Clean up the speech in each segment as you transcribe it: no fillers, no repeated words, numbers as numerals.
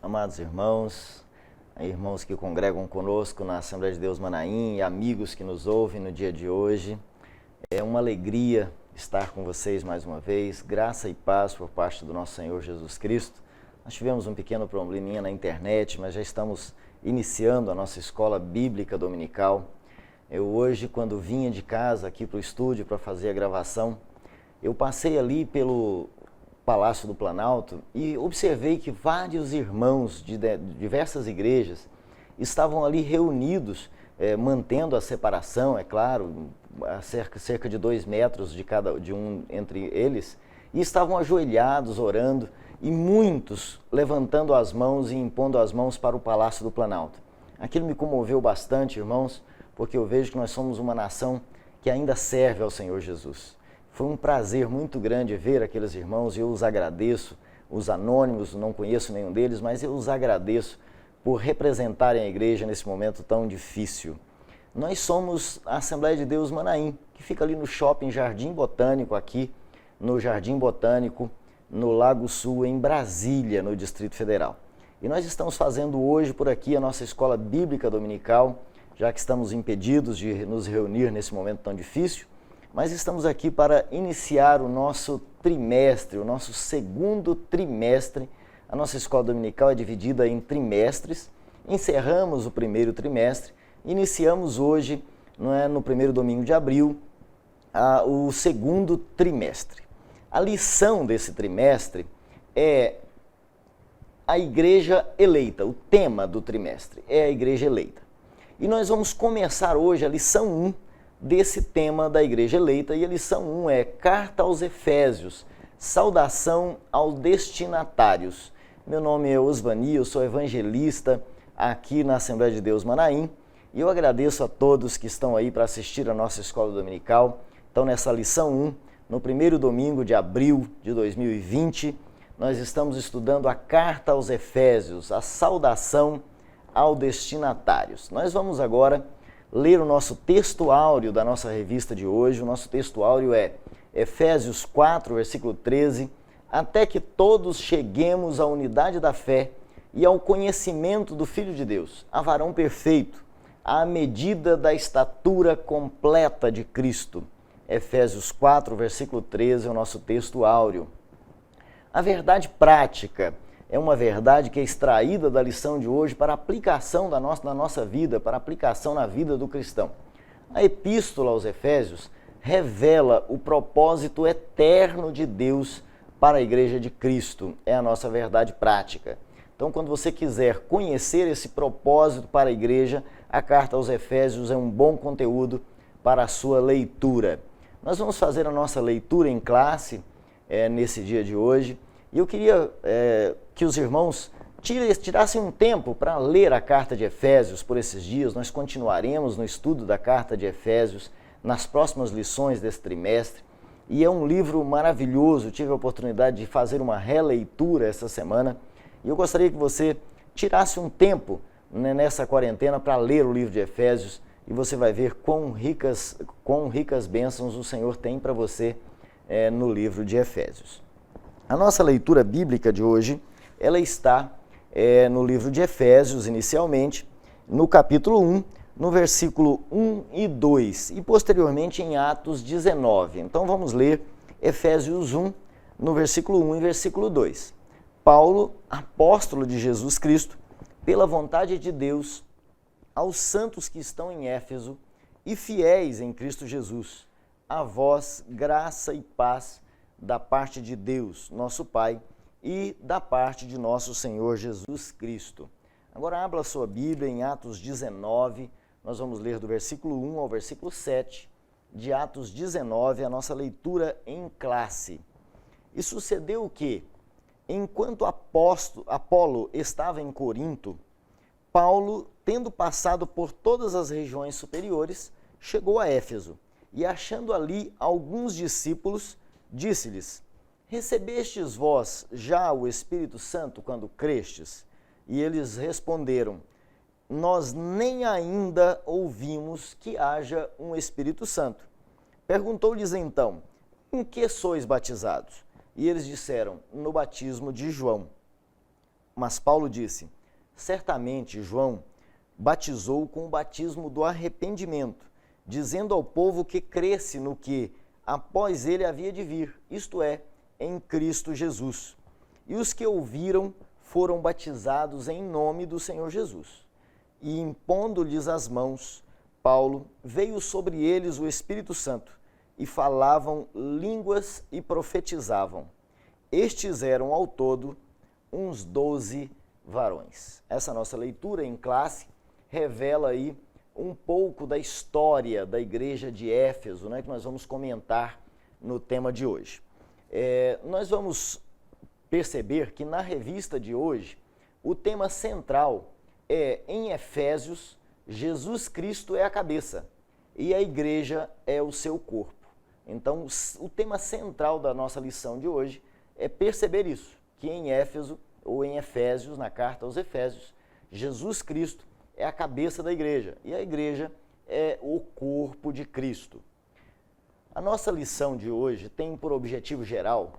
amados irmãos que congregam conosco na Assembleia de Deus Manaim e amigos que nos ouvem no dia de hoje. É uma alegria estar com vocês mais uma vez, graça e paz por parte do nosso Senhor Jesus Cristo. Nós tivemos um pequeno probleminha na internet, mas já estamos iniciando a nossa escola bíblica dominical. Eu hoje, quando vinha de casa aqui para o estúdio para fazer a gravação, eu passei ali pelo Palácio do Planalto e observei que vários irmãos de diversas igrejas estavam ali reunidos, mantendo a separação, é claro, a cerca de 2 metros de um entre eles, e estavam ajoelhados, orando, e muitos levantando as mãos e impondo as mãos para o Palácio do Planalto. Aquilo me comoveu bastante, irmãos, porque eu vejo que nós somos uma nação que ainda serve ao Senhor Jesus. Foi um prazer muito grande ver aqueles irmãos e eu os agradeço, os anônimos, não conheço nenhum deles, mas eu os agradeço por representarem a igreja nesse momento tão difícil. Nós somos a Assembleia de Deus Manaim, que fica ali no Shopping Jardim Botânico, aqui no Jardim Botânico, no Lago Sul, em Brasília, no Distrito Federal. E nós estamos fazendo hoje por aqui a nossa escola bíblica dominical, já que estamos impedidos de nos reunir nesse momento tão difícil, mas estamos aqui para iniciar o nosso trimestre, o nosso segundo trimestre. A nossa escola dominical é dividida em trimestres. Encerramos o primeiro trimestre, iniciamos hoje, no primeiro domingo de abril, o segundo trimestre. A lição desse trimestre é a igreja eleita, o tema do trimestre é a igreja eleita. E nós vamos começar hoje a lição 1 desse tema da igreja eleita, e a lição 1 é Carta aos Efésios, saudação aos destinatários. Meu nome é Osvani, eu sou evangelista aqui na Assembleia de Deus Manaim, e eu agradeço a todos que estão aí para assistir a nossa escola dominical. Então, nessa lição 1, no primeiro domingo de abril de 2020, nós estamos estudando a Carta aos Efésios, a saudação aos destinatários. Nós vamos agora ler o nosso texto áureo da nossa revista de hoje. O nosso texto áureo é Efésios 4, versículo 13, até que todos cheguemos à unidade da fé e ao conhecimento do Filho de Deus, a varão perfeito, à medida da estatura completa de Cristo. Efésios 4, versículo 13 é o nosso texto áureo. A verdade prática é uma verdade que é extraída da lição de hoje para aplicação na nossa vida, para aplicação na vida do cristão. A Epístola aos Efésios revela o propósito eterno de Deus para a Igreja de Cristo. É a nossa verdade prática. Então, quando você quiser conhecer esse propósito para a Igreja, a Carta aos Efésios é um bom conteúdo para a sua leitura. Nós vamos fazer a nossa leitura em classe nesse dia de hoje. E eu queria que os irmãos tirassem um tempo para ler a Carta de Efésios por esses dias. Nós continuaremos no estudo da Carta de Efésios nas próximas lições desse trimestre. E é um livro maravilhoso. Eu tive a oportunidade de fazer uma releitura essa semana. E eu gostaria que você tirasse um tempo nessa quarentena para ler o livro de Efésios. E você vai ver quão ricas bênçãos o Senhor tem para você no livro de Efésios. A nossa leitura bíblica de hoje, ela está no livro de Efésios, inicialmente, no capítulo 1, no versículo 1 e 2, e posteriormente em Atos 19. Então vamos ler Efésios 1, no versículo 1 e versículo 2. Paulo, apóstolo de Jesus Cristo, pela vontade de Deus, aos santos que estão em Éfeso e fiéis em Cristo Jesus, a vós graça e paz da parte de Deus, nosso Pai, e da parte de nosso Senhor Jesus Cristo. Agora abra a sua Bíblia em Atos 19, nós vamos ler do versículo 1 ao versículo 7, de Atos 19, a nossa leitura em classe. E sucedeu que, enquanto Apolo estava em Corinto, Paulo, tendo passado por todas as regiões superiores, chegou a Éfeso, e achando ali alguns discípulos, disse-lhes: recebestes vós já o Espírito Santo quando crestes? E eles responderam: nós nem ainda ouvimos que haja um Espírito Santo. Perguntou-lhes então: em que sois batizados? E eles disseram: no batismo de João. Mas Paulo disse: certamente João batizou com o batismo do arrependimento, dizendo ao povo que cresce no que após ele havia de vir, isto é, em Cristo Jesus. E os que ouviram foram batizados em nome do Senhor Jesus. E impondo-lhes as mãos, Paulo, veio sobre eles o Espírito Santo, e falavam línguas e profetizavam. Estes eram ao todo uns 12 varões. Essa nossa leitura em classe revela aí um pouco da história da igreja de Éfeso, né, que nós vamos comentar no tema de hoje. Nós vamos perceber que na revista de hoje, o tema central é, em Efésios, Jesus Cristo é a cabeça e a igreja é o seu corpo. Então, o tema central da nossa lição de hoje é perceber isso, que em Éfeso, ou em Efésios, na carta aos Efésios, Jesus Cristo é a cabeça da igreja e a igreja é o corpo de Cristo. A nossa lição de hoje tem por objetivo geral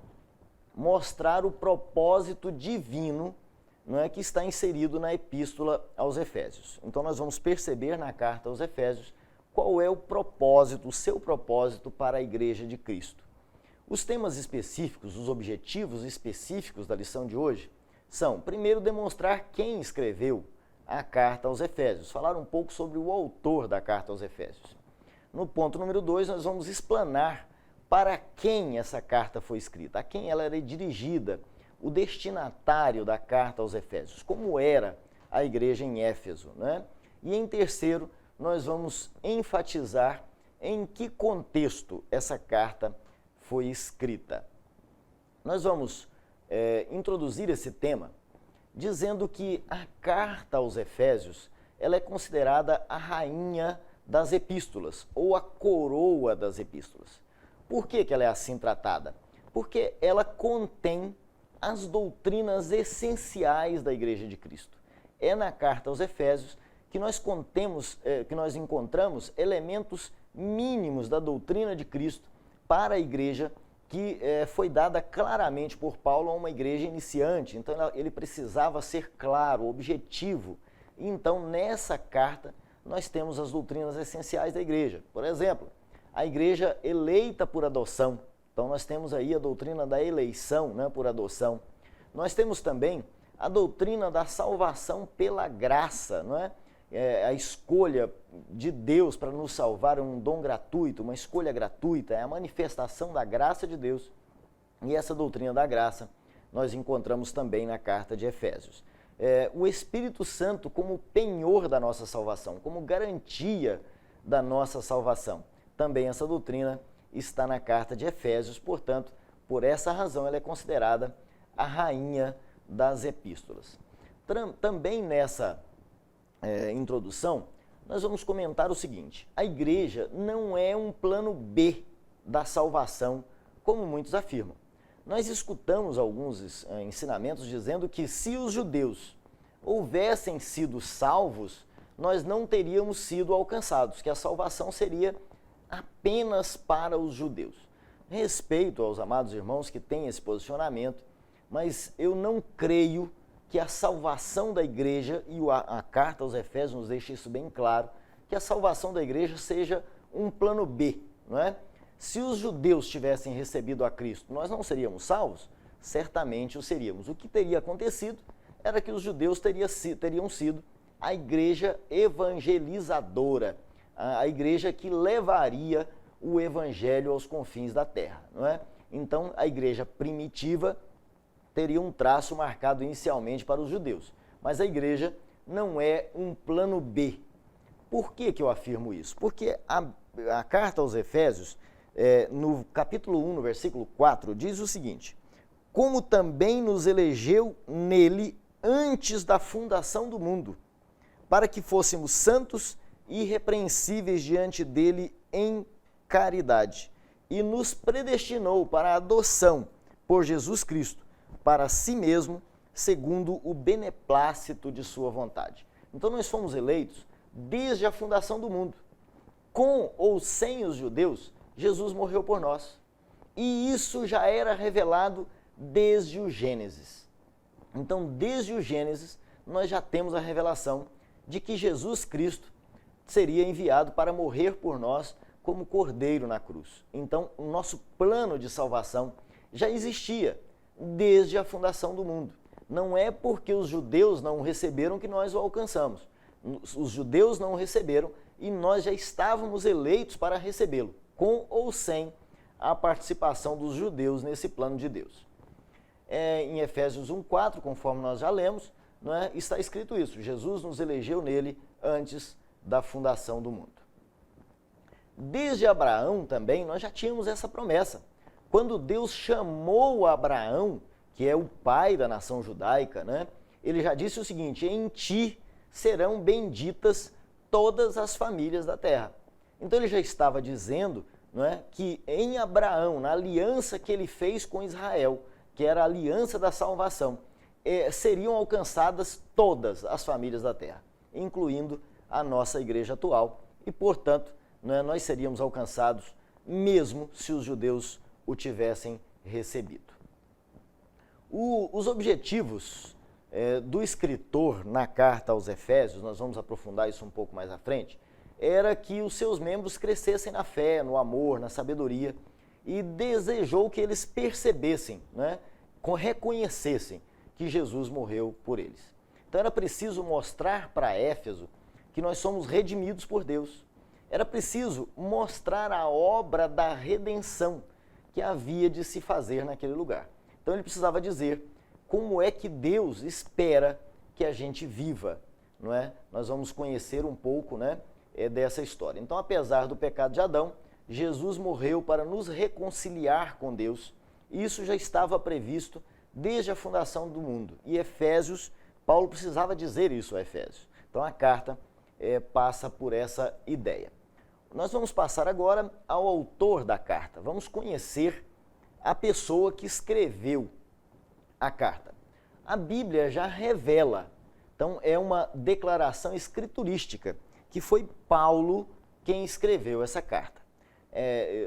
mostrar o propósito divino, não é, que está inserido na epístola aos Efésios. Então nós vamos perceber na carta aos Efésios qual é o propósito, o seu propósito para a igreja de Cristo. Os temas específicos, os objetivos específicos da lição de hoje são, primeiro, demonstrar quem escreveu a carta aos Efésios, falar um pouco sobre o autor da carta aos Efésios. No ponto número 2, nós vamos explanar para quem essa carta foi escrita, a quem ela era dirigida, o destinatário da carta aos Efésios, como era a igreja em Éfeso, né? E em terceiro, nós vamos enfatizar em que contexto essa carta foi escrita. Nós vamos introduzir esse tema dizendo que a carta aos Efésios ela é considerada a rainha das epístolas, ou a coroa das epístolas. Por que ela é assim tratada? Porque ela contém as doutrinas essenciais da Igreja de Cristo. É na carta aos Efésios que nós encontramos elementos mínimos da doutrina de Cristo para a igreja que foi dada claramente por Paulo a uma igreja iniciante. Então ele precisava ser claro, objetivo. E então nessa carta nós temos as doutrinas essenciais da igreja. Por exemplo, a igreja eleita por adoção. Então nós temos aí a doutrina da eleição, né, por adoção. Nós temos também a doutrina da salvação pela graça, não é? A escolha de Deus para nos salvar é um dom gratuito, uma escolha gratuita, é a manifestação da graça de Deus. E essa doutrina da graça nós encontramos também na carta de Efésios. O Espírito Santo como penhor da nossa salvação, como garantia da nossa salvação. Também essa doutrina está na carta de Efésios, portanto, por essa razão ela é considerada a rainha das epístolas. Também nessa introdução, nós vamos comentar o seguinte: a igreja não é um plano B da salvação, como muitos afirmam. Nós escutamos alguns ensinamentos dizendo que se os judeus houvessem sido salvos, nós não teríamos sido alcançados, que a salvação seria apenas para os judeus. Respeito aos amados irmãos que têm esse posicionamento, mas eu não creio que a salvação da igreja, e a carta aos Efésios nos deixa isso bem claro, que a salvação da igreja seja um plano B, não é? Se os judeus tivessem recebido a Cristo, nós não seríamos salvos? Certamente o seríamos. O que teria acontecido era que os judeus teriam sido a igreja evangelizadora, a igreja que levaria o evangelho aos confins da terra, não é? Então, a igreja primitiva teria um traço marcado inicialmente para os judeus, mas a igreja não é um plano B. Por que eu afirmo isso? Porque a carta aos Efésios, no capítulo 1, no versículo 4, diz o seguinte: como também nos elegeu nele antes da fundação do mundo, para que fôssemos santos e irrepreensíveis diante dele em caridade, e nos predestinou para a adoção por Jesus Cristo, para si mesmo, segundo o beneplácito de sua vontade. Então nós fomos eleitos desde a fundação do mundo. Com ou sem os judeus, Jesus morreu por nós. E isso já era revelado desde o Gênesis. Então, desde o Gênesis, nós já temos a revelação de que Jesus Cristo seria enviado para morrer por nós como cordeiro na cruz. Então, o nosso plano de salvação já existia desde a fundação do mundo. Não é porque os judeus não o receberam que nós o alcançamos. Os judeus não o receberam e nós já estávamos eleitos para recebê-lo, com ou sem a participação dos judeus nesse plano de Deus. Em Efésios 1:4, conforme nós já lemos, está escrito isso: Jesus nos elegeu nele antes da fundação do mundo. Desde Abraão também nós já tínhamos essa promessa. Quando Deus chamou Abraão, que é o pai da nação judaica, ele já disse o seguinte: em ti serão benditas todas as famílias da terra. Então ele já estava dizendo que em Abraão, na aliança que ele fez com Israel, que era a aliança da salvação, seriam alcançadas todas as famílias da terra, incluindo a nossa igreja atual, e portanto nós seríamos alcançados mesmo se os judeus o tivessem recebido. Os objetivos do escritor na carta aos Efésios, nós vamos aprofundar isso um pouco mais à frente, era que os seus membros crescessem na fé, no amor, na sabedoria, e desejou que eles percebessem, reconhecessem que Jesus morreu por eles. Então era preciso mostrar para Éfeso que nós somos redimidos por Deus. Era preciso mostrar a obra da redenção que havia de se fazer naquele lugar. Então ele precisava dizer como é que Deus espera que a gente viva, Nós vamos conhecer um pouco, dessa história. Então, apesar do pecado de Adão, Jesus morreu para nos reconciliar com Deus. Isso já estava previsto desde a fundação do mundo. E Efésios, Paulo precisava dizer isso a Efésios. Então a carta passa por essa ideia. Nós vamos passar agora ao autor da carta. Vamos conhecer a pessoa que escreveu a carta. A Bíblia já revela, então é uma declaração escriturística, que foi Paulo quem escreveu essa carta.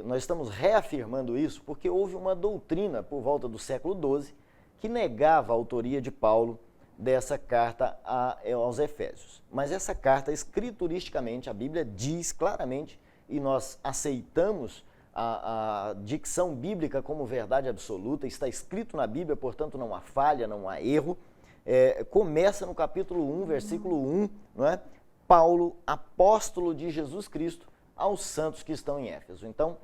Nós estamos reafirmando isso porque houve uma doutrina por volta do século XII que negava a autoria de Paulo dessa carta aos Efésios. Mas essa carta, escrituristicamente, a Bíblia diz claramente, e nós aceitamos a dicção bíblica como verdade absoluta, está escrito na Bíblia, portanto não há falha, não há erro. Começa no capítulo 1, versículo 1, Paulo, apóstolo de Jesus Cristo, aos santos que estão em Éfeso. Então,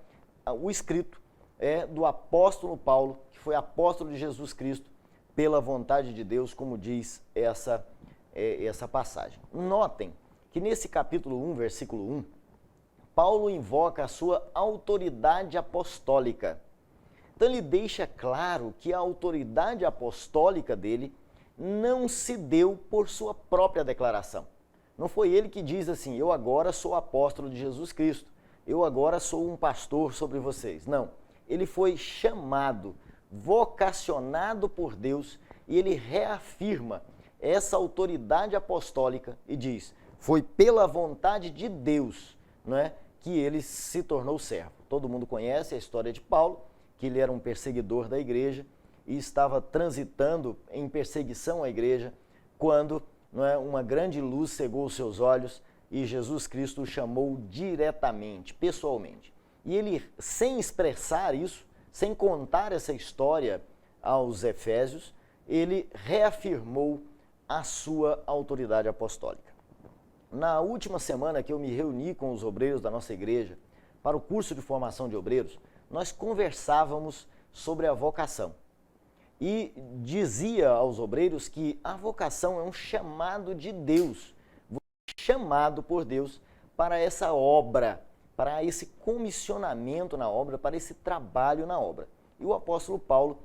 o escrito é do apóstolo Paulo, que foi apóstolo de Jesus Cristo, pela vontade de Deus, como diz essa passagem. Notem que nesse capítulo 1, versículo 1, Paulo invoca a sua autoridade apostólica. Então ele deixa claro que a autoridade apostólica dele não se deu por sua própria declaração. Não foi ele que diz assim: eu agora sou apóstolo de Jesus Cristo, eu agora sou um pastor sobre vocês. Não, ele foi chamado, vocacionado por Deus, e ele reafirma essa autoridade apostólica e diz: foi pela vontade de Deus, que ele se tornou servo. Todo mundo conhece a história de Paulo, que ele era um perseguidor da igreja e estava transitando em perseguição à igreja quando uma grande luz cegou os seus olhos e Jesus Cristo o chamou diretamente, pessoalmente. E ele, sem expressar isso, sem contar essa história aos Efésios, ele reafirmou a sua autoridade apostólica. Na última semana que eu me reuni com os obreiros da nossa igreja para o curso de formação de obreiros, nós conversávamos sobre a vocação. E dizia aos obreiros que a vocação é um chamado de Deus, chamado por Deus para essa obra, para esse comissionamento na obra, para esse trabalho na obra. E o apóstolo Paulo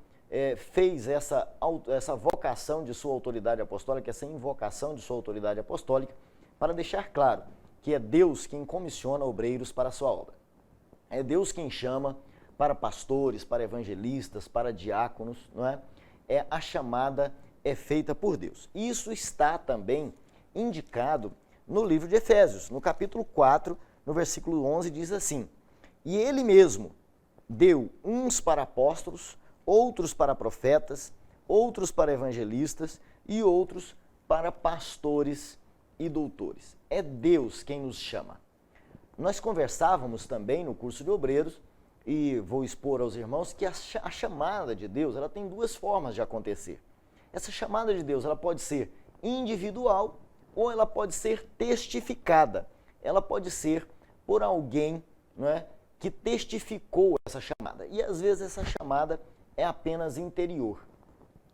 fez essa vocação de sua autoridade apostólica, essa invocação de sua autoridade apostólica, para deixar claro que é Deus quem comissiona obreiros para a sua obra. É Deus quem chama para pastores, para evangelistas, para diáconos, A chamada é feita por Deus. Isso está também indicado no livro de Efésios, no capítulo 4, no versículo 11, diz assim: e ele mesmo deu uns para apóstolos, outros para profetas, outros para evangelistas e outros para pastores e doutores. É Deus quem nos chama. Nós conversávamos também no curso de obreiros, e vou expor aos irmãos, que a chamada de Deus ela tem duas formas de acontecer. Essa chamada de Deus ela pode ser individual ou ela pode ser testificada. Ela pode ser por alguém, não é, que testificou essa chamada. E às vezes essa chamada é apenas interior.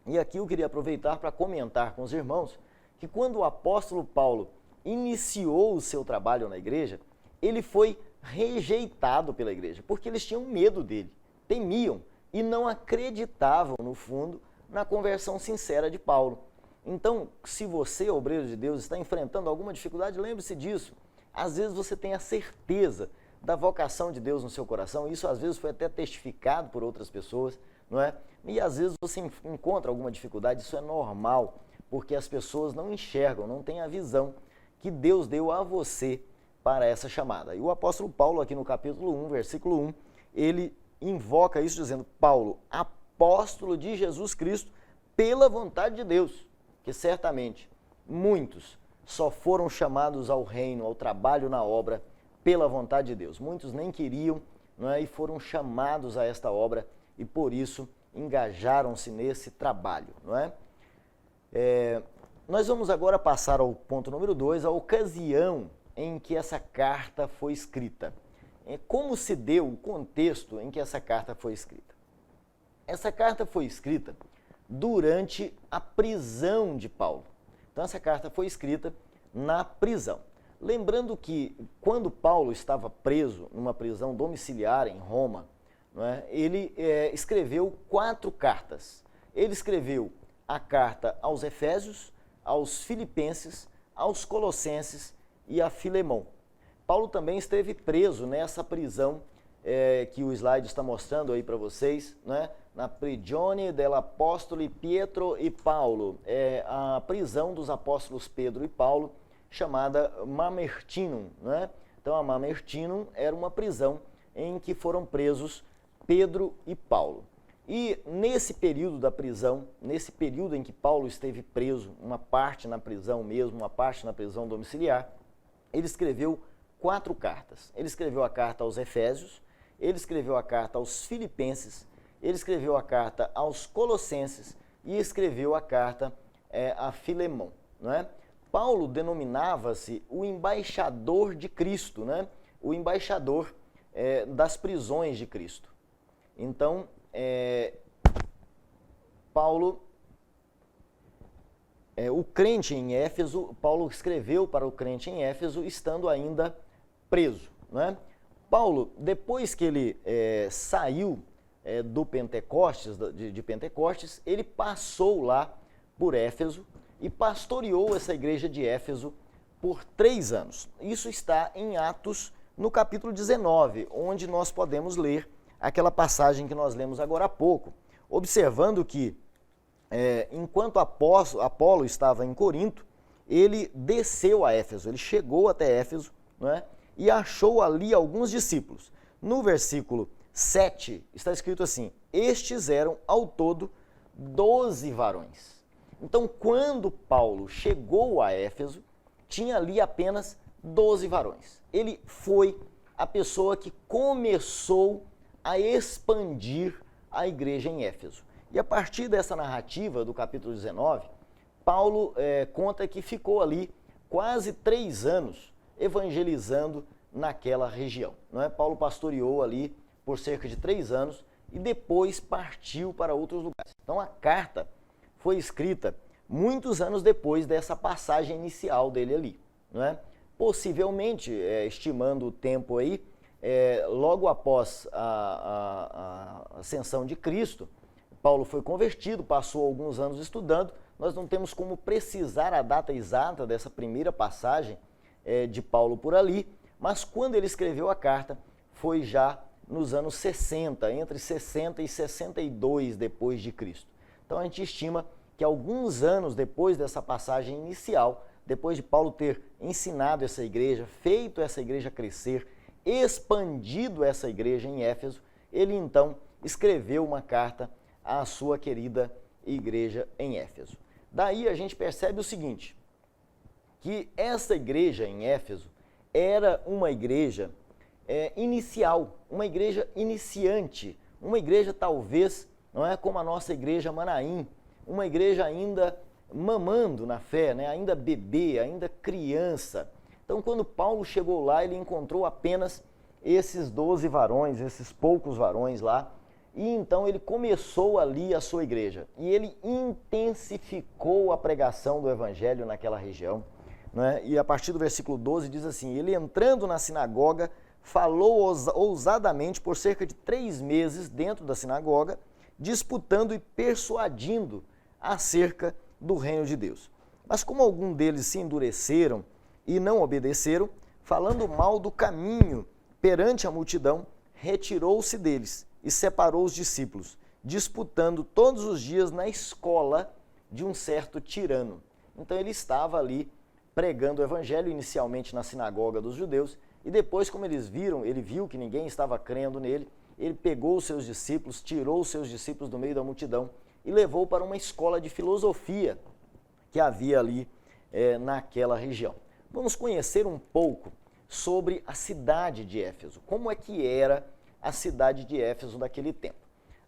E aqui eu queria aproveitar para comentar com os irmãos que quando o apóstolo Paulo iniciou o seu trabalho na igreja, ele foi rejeitado pela igreja, porque eles tinham medo dele, temiam e não acreditavam, no fundo, na conversão sincera de Paulo. Então, se você, obreiro de Deus, está enfrentando alguma dificuldade, lembre-se disso. Às vezes você tem a certeza da vocação de Deus no seu coração, isso às vezes foi até testificado por outras pessoas, não é? E às vezes você encontra alguma dificuldade, isso é normal, porque as pessoas não enxergam, não têm a visão que Deus deu a você para essa chamada. E o apóstolo Paulo, aqui no capítulo 1, versículo 1, ele invoca isso dizendo: Paulo, apóstolo de Jesus Cristo, pela vontade de Deus, que certamente muitos só foram chamados ao reino, ao trabalho na obra, pela vontade de Deus. Muitos nem queriam, não é? E foram chamados a esta obra e por isso engajaram-se nesse trabalho, não é? Nós vamos agora passar ao ponto número 2, a ocasião em que essa carta foi escrita. Como se deu o contexto em que essa carta foi escrita? Essa carta foi escrita durante a prisão de Paulo. Então essa carta foi escrita na prisão. Lembrando que quando Paulo estava preso numa prisão domiciliar em Roma, não é, ele escreveu 4 cartas. Ele escreveu a carta aos Efésios, aos Filipenses, aos Colossenses e a Filemon. Paulo também esteve preso nessa prisão que o slide está mostrando aí para vocês, né? Na Prigione dell'Apostoli Pietro e Paulo, a prisão dos apóstolos Pedro e Paulo, chamada Mamertinum, né? Então a Mamertinum era uma prisão em que foram presos Pedro e Paulo. E nesse período da prisão, nesse período em que Paulo esteve preso, uma parte na prisão mesmo, uma parte na prisão domiciliar, ele escreveu 4 cartas. Ele escreveu a carta aos Efésios, ele escreveu a carta aos Filipenses, ele escreveu a carta aos Colossenses e escreveu a carta a Filemon, não é? Paulo denominava-se o embaixador de Cristo, né? O embaixador das prisões de Cristo. Então, Paulo, o crente em Éfeso, Paulo escreveu para o crente em Éfeso estando ainda preso, não é? Paulo, depois que ele saiu do Pentecostes, de Pentecostes, ele passou lá por Éfeso e pastoreou essa igreja de Éfeso por 3 anos. Isso está em Atos, no capítulo 19, onde nós podemos ler aquela passagem que nós lemos agora há pouco, observando que, enquanto Apolo estava em Corinto, ele desceu a Éfeso, ele chegou até Éfeso, não é? E achou ali alguns discípulos. No versículo 7 está escrito assim: estes eram ao todo 12 varões. Então, quando Paulo chegou a Éfeso, tinha ali apenas 12 varões. Ele foi a pessoa que começou a expandir a igreja em Éfeso. E a partir dessa narrativa do capítulo 19, Paulo conta que ficou ali quase 3 anos evangelizando naquela região, não é? Paulo pastoreou ali por cerca de 3 anos e depois partiu para outros lugares. Então a carta foi escrita muitos anos depois dessa passagem inicial dele ali, não é? Possivelmente, estimando o tempo aí, logo após a ascensão de Cristo, Paulo foi convertido, passou alguns anos estudando. Nós não temos como precisar a data exata dessa primeira passagem de Paulo por ali, mas quando ele escreveu a carta foi já nos anos 60, entre 60 e 62 depois de Cristo. Então a gente estima que alguns anos depois dessa passagem inicial, depois de Paulo ter ensinado essa igreja, feito essa igreja crescer, expandido essa igreja em Éfeso, ele então escreveu uma carta à sua querida igreja em Éfeso. Daí a gente percebe o seguinte, que essa igreja em Éfeso era uma igreja inicial, uma igreja iniciante, uma igreja talvez, não é como a nossa igreja Manaim, uma igreja ainda mamando na fé, né? Ainda bebê, ainda criança. Então, quando Paulo chegou lá, ele encontrou apenas esses 12 varões, esses poucos varões lá, e então ele começou ali a sua igreja. E ele intensificou a pregação do evangelho naquela região, né? E a partir do versículo 12 diz assim, ele entrando na sinagoga, falou ousadamente por cerca de 3 meses dentro da sinagoga, disputando e persuadindo acerca do reino de Deus. Mas como algum deles se endureceram e não obedeceram, falando mal do caminho perante a multidão, retirou-se deles e separou os discípulos, disputando todos os dias na escola de um certo tirano. Então ele estava ali pregando o evangelho, inicialmente na sinagoga dos judeus, e depois, como ele viu que ninguém estava crendo nele, ele pegou os seus discípulos, tirou os seus discípulos do meio da multidão e levou para uma escola de filosofia que havia ali naquela região. Vamos conhecer um pouco sobre a cidade de Éfeso. Como é que era a cidade de Éfeso daquele tempo?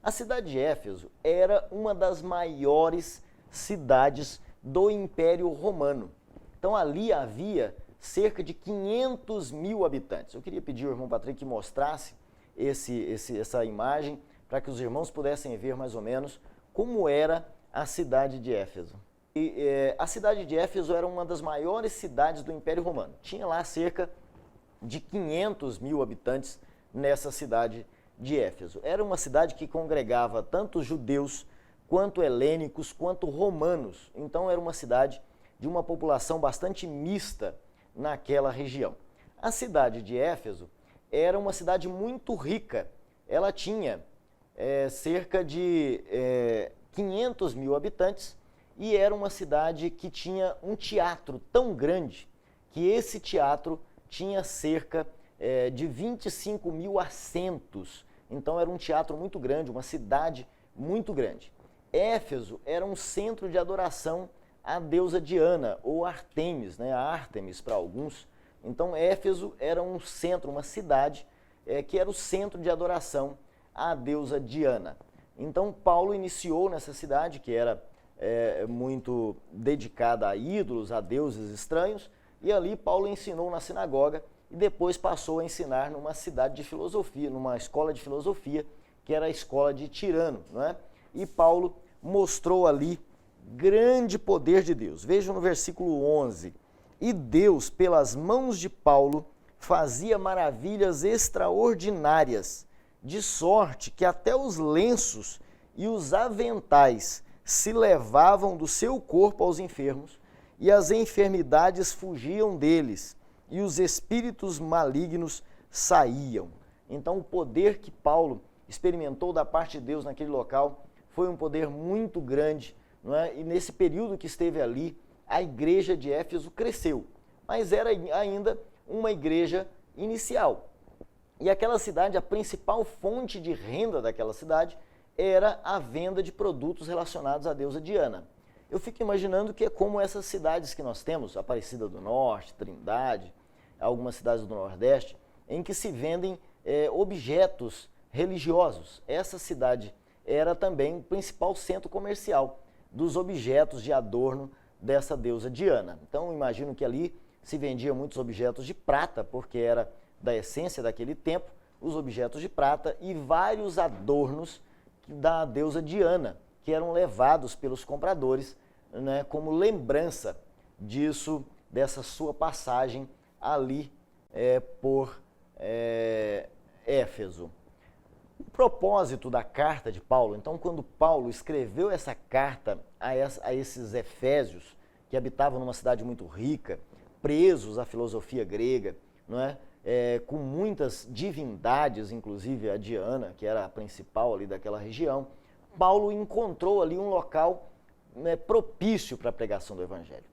A cidade de Éfeso era uma das maiores cidades do Império Romano. Então ali havia cerca de 500 mil habitantes. Eu queria pedir ao irmão Patrick que mostrasse essa imagem para que os irmãos pudessem ver mais ou menos como era a cidade de Éfeso. A cidade de Éfeso era uma das maiores cidades do Império Romano. Tinha lá cerca de 500 mil habitantes nessa cidade de Éfeso. Era uma cidade que congregava tanto judeus, quanto helênicos, quanto romanos. Então era uma cidade de uma população bastante mista naquela região. A cidade de Éfeso era uma cidade muito rica. Ela tinha cerca de 500 mil habitantes e era uma cidade que tinha um teatro tão grande que esse teatro tinha cerca de 25 mil assentos. Então era um teatro muito grande, uma cidade muito grande. Éfeso era um centro de adoração à deusa Diana, ou Artemis, né? A Ártemis para alguns. Então Éfeso era um centro, uma cidade que era o centro de adoração à deusa Diana. Então Paulo iniciou nessa cidade, que era muito dedicada a ídolos, a deuses estranhos, e ali Paulo ensinou na sinagoga e depois passou a ensinar numa cidade de filosofia, numa escola de filosofia, que era a escola de Tirano, não é? E Paulo mostrou ali grande poder de Deus. Vejam no versículo 11. E Deus, pelas mãos de Paulo, fazia maravilhas extraordinárias, de sorte que até os lenços e os aventais se levavam do seu corpo aos enfermos, e as enfermidades fugiam deles, e os espíritos malignos saíam. Então o poder que Paulo experimentou da parte de Deus naquele local foi um poder muito grande, não é? E nesse período que esteve ali, a igreja de Éfeso cresceu, mas era ainda uma igreja inicial. E aquela cidade, a principal fonte de renda daquela cidade era a venda de produtos relacionados à deusa Diana. Eu fico imaginando que é como essas cidades que nós temos, Aparecida do Norte, Trindade, algumas cidades do Nordeste, em que se vendem objetos religiosos. Essa cidade era também o principal centro comercial dos objetos de adorno dessa deusa Diana. Então, imagino que ali se vendia muitos objetos de prata, porque era da essência daquele tempo, os objetos de prata e vários adornos da deusa Diana, que eram levados pelos compradores, né, como lembrança disso, dessa sua passagem ali por Éfeso. O propósito da carta de Paulo, então, quando Paulo escreveu essa carta a esses efésios, que habitavam numa cidade muito rica, presos à filosofia grega, não é? Com muitas divindades, inclusive a Diana, que era a principal ali daquela região, Paulo encontrou ali um local, né, propício para a pregação do evangelho.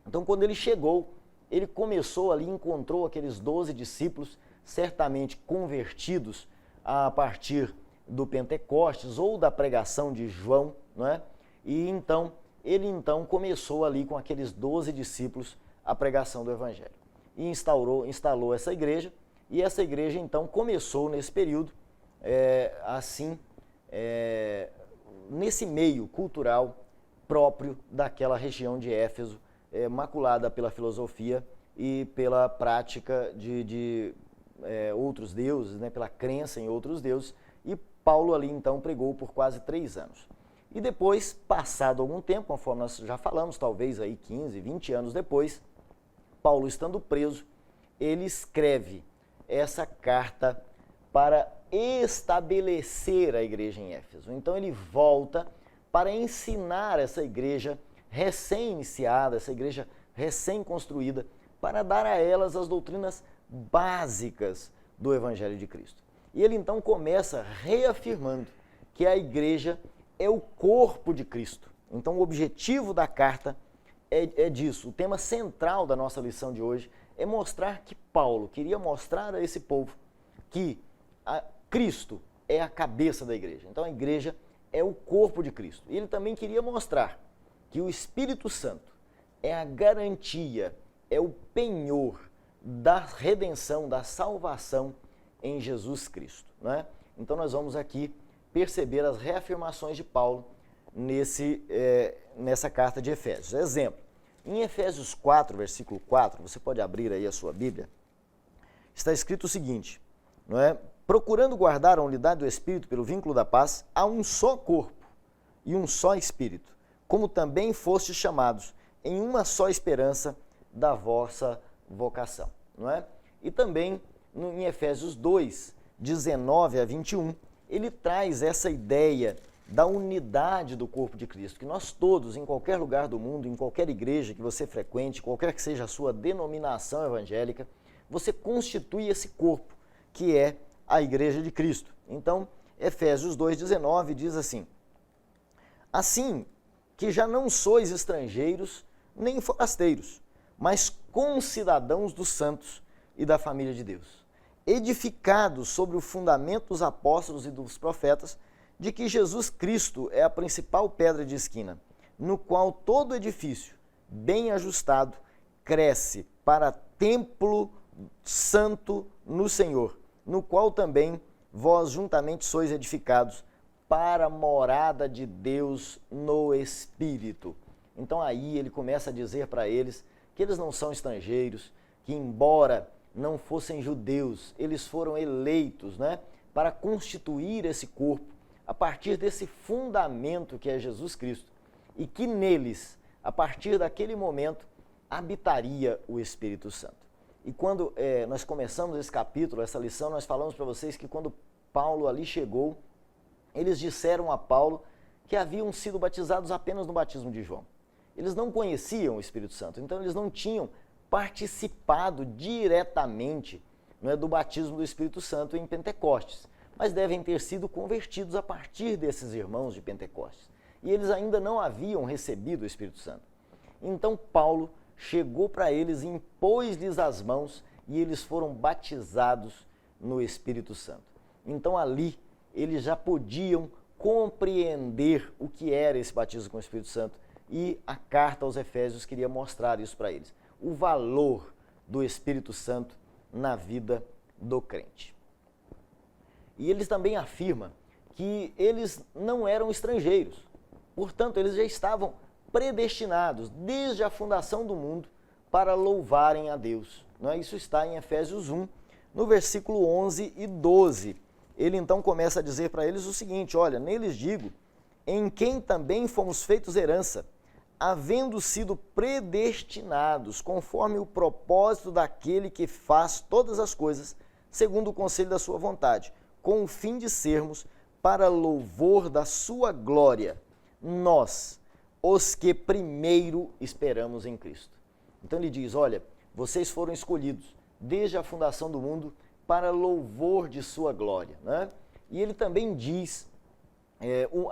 Então, quando ele chegou, ele começou ali, encontrou aqueles 12 discípulos, certamente convertidos a partir do Pentecostes ou da pregação de João, não é? E então, ele então começou ali com aqueles 12 discípulos a pregação do Evangelho. E instalou essa igreja, e essa igreja então começou nesse período, nesse meio cultural próprio daquela região de Éfeso, maculada pela filosofia e pela prática de outros deuses, né, pela crença em outros deuses, e Paulo ali então pregou por quase 3 anos. E depois, passado algum tempo, conforme nós já falamos, talvez aí 15, 20 anos depois, Paulo estando preso, ele escreve essa carta para estabelecer a igreja em Éfeso. Então ele volta para ensinar essa igreja recém-iniciada, essa igreja recém-construída, para dar a elas as doutrinas básicas do Evangelho de Cristo. E ele então começa reafirmando que a igreja é o corpo de Cristo. Então o objetivo da carta é disso. O tema central da nossa lição de hoje é mostrar que Paulo queria mostrar a esse povo que Cristo é a cabeça da igreja. Então a igreja é o corpo de Cristo. E ele também queria mostrar que o Espírito Santo é a garantia, é o penhor da redenção, da salvação em Jesus Cristo, né? Então nós vamos aqui perceber as reafirmações de Paulo nessa carta de Efésios. Exemplo, em Efésios 4, versículo 4, você pode abrir aí a sua Bíblia, está escrito o seguinte, não é? Procurando guardar a unidade do Espírito pelo vínculo da paz, há um só corpo e um só Espírito, como também fostes chamados em uma só esperança da vossa vocação, não é? E também em Efésios 2, 19 a 21, ele traz essa ideia da unidade do corpo de Cristo, que nós todos, em qualquer lugar do mundo, em qualquer igreja que você frequente, qualquer que seja a sua denominação evangélica, você constitui esse corpo, que é a igreja de Cristo. Então, Efésios 2,19 diz assim, assim que já não sois estrangeiros nem forasteiros, mas concidadãos dos santos e da família de Deus, edificados sobre o fundamento dos apóstolos e dos profetas, de que Jesus Cristo é a principal pedra de esquina, no qual todo edifício, bem ajustado, cresce para templo santo no Senhor, no qual também vós juntamente sois edificados para a morada de Deus no Espírito. Então aí ele começa a dizer para eles que eles não são estrangeiros, que embora não fossem judeus, eles foram eleitos, né, para constituir esse corpo a partir desse fundamento que é Jesus Cristo, e que neles, a partir daquele momento, habitaria o Espírito Santo. E quando nós começamos esse capítulo, essa lição, nós falamos para vocês que quando Paulo ali chegou, eles disseram a Paulo que haviam sido batizados apenas no batismo de João. Eles não conheciam o Espírito Santo, então eles não tinham participado diretamente, não é, do batismo do Espírito Santo em Pentecostes, mas devem ter sido convertidos a partir desses irmãos de Pentecostes. E eles ainda não haviam recebido o Espírito Santo. Então Paulo chegou para eles, impôs-lhes as mãos e eles foram batizados no Espírito Santo. Então ali eles já podiam compreender o que era esse batismo com o Espírito Santo, e a carta aos Efésios queria mostrar isso para eles, o valor do Espírito Santo na vida do crente. E eles também afirmam que eles não eram estrangeiros, portanto eles já estavam predestinados desde a fundação do mundo para louvarem a Deus. Não é? Isso está em Efésios 1, no versículo 11 e 12. Ele então começa a dizer para eles o seguinte, olha, neles digo, em quem também fomos feitos herança, havendo sido predestinados, conforme o propósito daquele que faz todas as coisas, segundo o conselho da sua vontade, com o fim de sermos, para louvor da sua glória, nós, os que primeiro esperamos em Cristo. Então ele diz, olha, vocês foram escolhidos desde a fundação do mundo para louvor de sua glória, né? E ele também diz,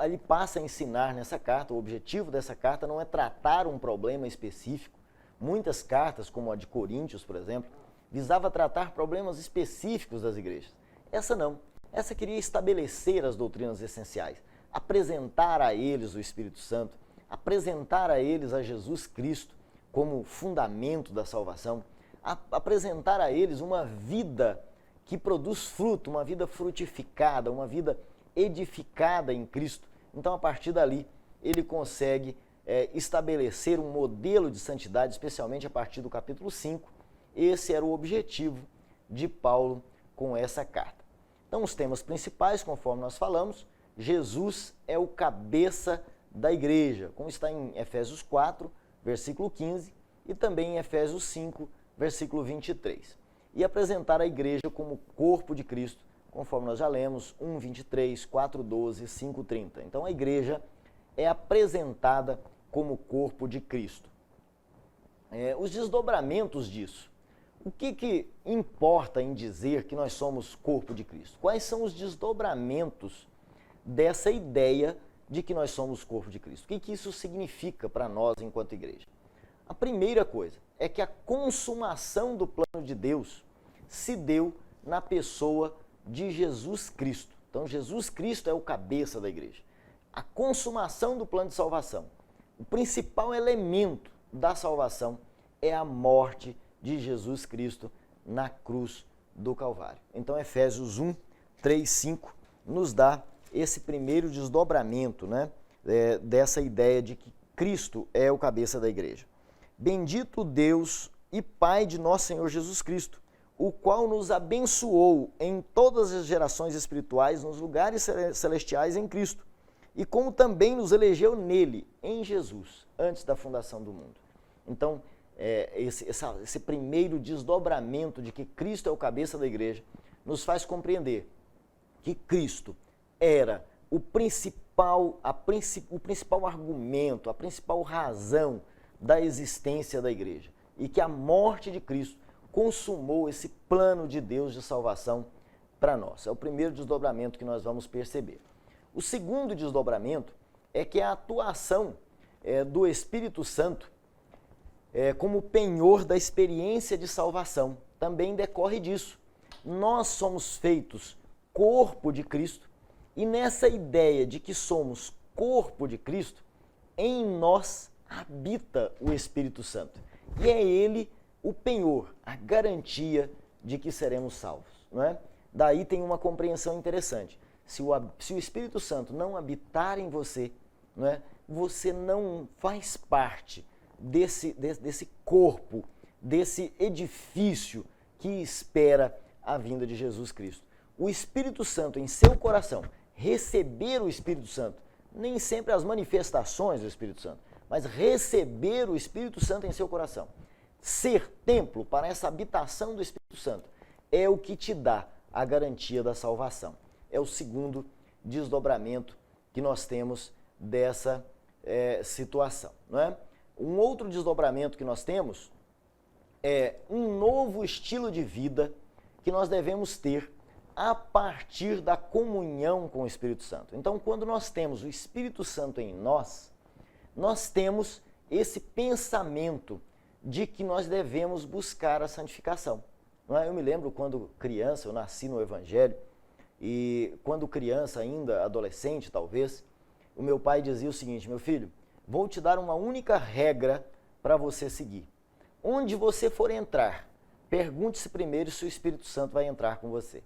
ele passa a ensinar nessa carta, o objetivo dessa carta não é tratar um problema específico. Muitas cartas, como a de Coríntios, por exemplo, visava tratar problemas específicos das igrejas. Essa não. Essa queria estabelecer as doutrinas essenciais, apresentar a eles o Espírito Santo, apresentar a eles a Jesus Cristo como fundamento da salvação, apresentar a eles uma vida que produz fruto, uma vida frutificada, uma vida edificada em Cristo. Então, a partir dali, ele consegue estabelecer um modelo de santidade, especialmente a partir do capítulo 5. Esse era o objetivo de Paulo com essa carta. Então, os temas principais, conforme nós falamos, Jesus é o cabeça da igreja, como está em Efésios 4, versículo 15, e também em Efésios 5, versículo 23. E apresentar a igreja como corpo de Cristo, conforme nós já lemos, 1, 23, 4, 12, 5, 30. Então, a igreja é apresentada como corpo de Cristo. Os desdobramentos disso. O que importa em dizer que nós somos corpo de Cristo? Quais são os desdobramentos dessa ideia de que nós somos corpo de Cristo? O que isso significa para nós enquanto igreja? A primeira coisa é que a consumação do plano de Deus se deu na pessoa de Jesus Cristo. Então, Jesus Cristo é o cabeça da igreja. A consumação do plano de salvação. O principal elemento da salvação é a morte de Jesus Cristo na cruz do Calvário. Então, Efésios 1, 3, 5 nos dá esse primeiro desdobramento, dessa ideia de que Cristo é o cabeça da igreja. Bendito Deus e Pai de nosso Senhor Jesus Cristo, o qual nos abençoou em todas as gerações espirituais nos lugares celestiais em Cristo, e como também nos elegeu nele, em Jesus, antes da fundação do mundo. Então, esse primeiro desdobramento de que Cristo é o cabeça da igreja nos faz compreender que Cristo era o principal argumento, a principal razão da existência da igreja, e que a morte de Cristo consumou esse plano de Deus de salvação para nós. É o primeiro desdobramento que nós vamos perceber. O segundo desdobramento é que a atuação do Espírito Santo como penhor da experiência de salvação também decorre disso. Nós somos feitos corpo de Cristo, e nessa ideia de que somos corpo de Cristo, em nós habita o Espírito Santo. E é ele o penhor, a garantia de que seremos salvos. Não é? Daí tem uma compreensão interessante. Se o Espírito Santo não habitar em você, não é? Você não faz parte desse corpo, desse edifício que espera a vinda de Jesus Cristo. O Espírito Santo em seu coração, receber o Espírito Santo, nem sempre as manifestações do Espírito Santo, mas receber o Espírito Santo em seu coração, ser templo para essa habitação do Espírito Santo, é o que te dá a garantia da salvação. É o segundo desdobramento que nós temos dessa situação, não é? Um outro desdobramento que nós temos é um novo estilo de vida que nós devemos ter a partir da comunhão com o Espírito Santo. Então, quando nós temos o Espírito Santo em nós, nós temos esse pensamento de que nós devemos buscar a santificação. Não é? Eu me lembro quando criança, eu nasci no Evangelho, e quando criança ainda, adolescente talvez, o meu pai dizia o seguinte: meu filho, vou te dar uma única regra para você seguir. Onde você for entrar, pergunte-se primeiro se o Espírito Santo vai entrar com você.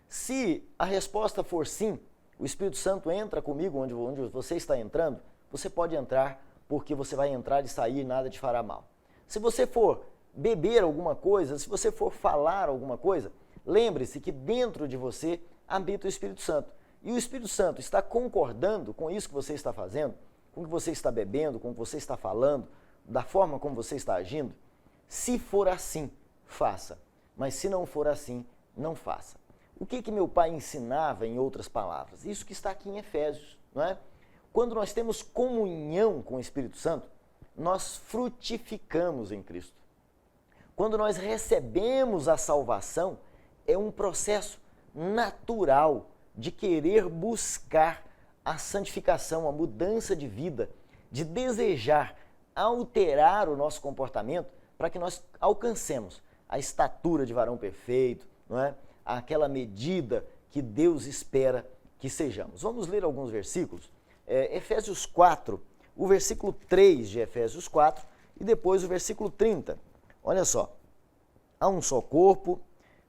Se a resposta for sim, o Espírito Santo entra comigo onde você está entrando, você pode entrar, porque você vai entrar e sair e nada te fará mal. Se você for beber alguma coisa, se você for falar alguma coisa, lembre-se que dentro de você habita o Espírito Santo. E o Espírito Santo está concordando com isso que você está fazendo, com o que você está bebendo, com o que você está falando, da forma como você está agindo. Se for assim, faça. Mas se não for assim, não faça. O que meu pai ensinava em outras palavras? Isso que está aqui em Efésios, não é? Quando nós temos comunhão com o Espírito Santo, nós frutificamos em Cristo. Quando nós recebemos a salvação, é um processo natural de querer buscar a santificação, a mudança de vida, de desejar alterar o nosso comportamento para que nós alcancemos a estatura de varão perfeito, não é? Aquela medida que Deus espera que sejamos. Vamos ler alguns versículos. Efésios 4, o versículo 3 de Efésios 4 e depois o versículo 30. Olha só, há um só corpo,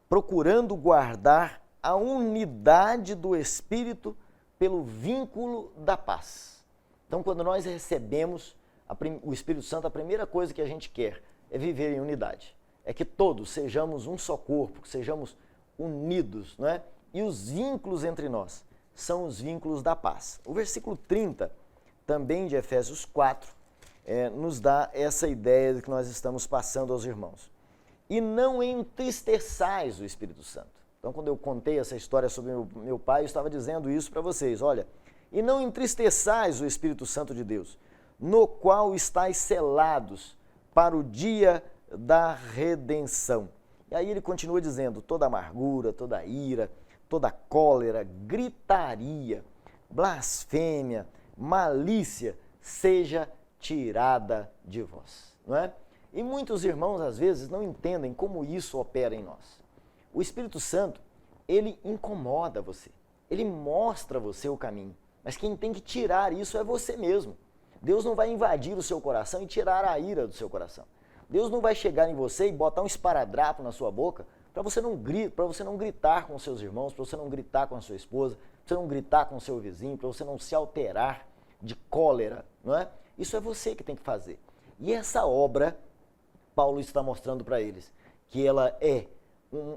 procurando guardar a unidade do Espírito pelo vínculo da paz. Então, quando nós recebemos o Espírito Santo, a primeira coisa que a gente quer é viver em unidade. É que todos sejamos um só corpo, que sejamos unidos, não é? E os vínculos entre nós são os vínculos da paz. O versículo 30, também de Efésios 4, nos dá essa ideia de que nós estamos passando aos irmãos. E não entristeçais o Espírito Santo. Então, quando eu contei essa história sobre meu pai, eu estava dizendo isso para vocês. Olha, e não entristeçais o Espírito Santo de Deus, no qual estáis selados para o dia da redenção. E aí ele continua dizendo, toda amargura, toda ira, toda cólera, gritaria, blasfêmia, malícia, seja tirada de vós. Não é? E muitos irmãos, às vezes, não entendem como isso opera em nós. O Espírito Santo, ele incomoda você, ele mostra a você o caminho, mas quem tem que tirar isso é você mesmo. Deus não vai invadir o seu coração e tirar a ira do seu coração. Deus não vai chegar em você e botar um esparadrapo na sua boca para você não gritar com os seus irmãos, para você não gritar com a sua esposa, para você não gritar com o seu vizinho, para você não se alterar de cólera, não é? Isso é você que tem que fazer. E essa obra, Paulo está mostrando para eles, que ela é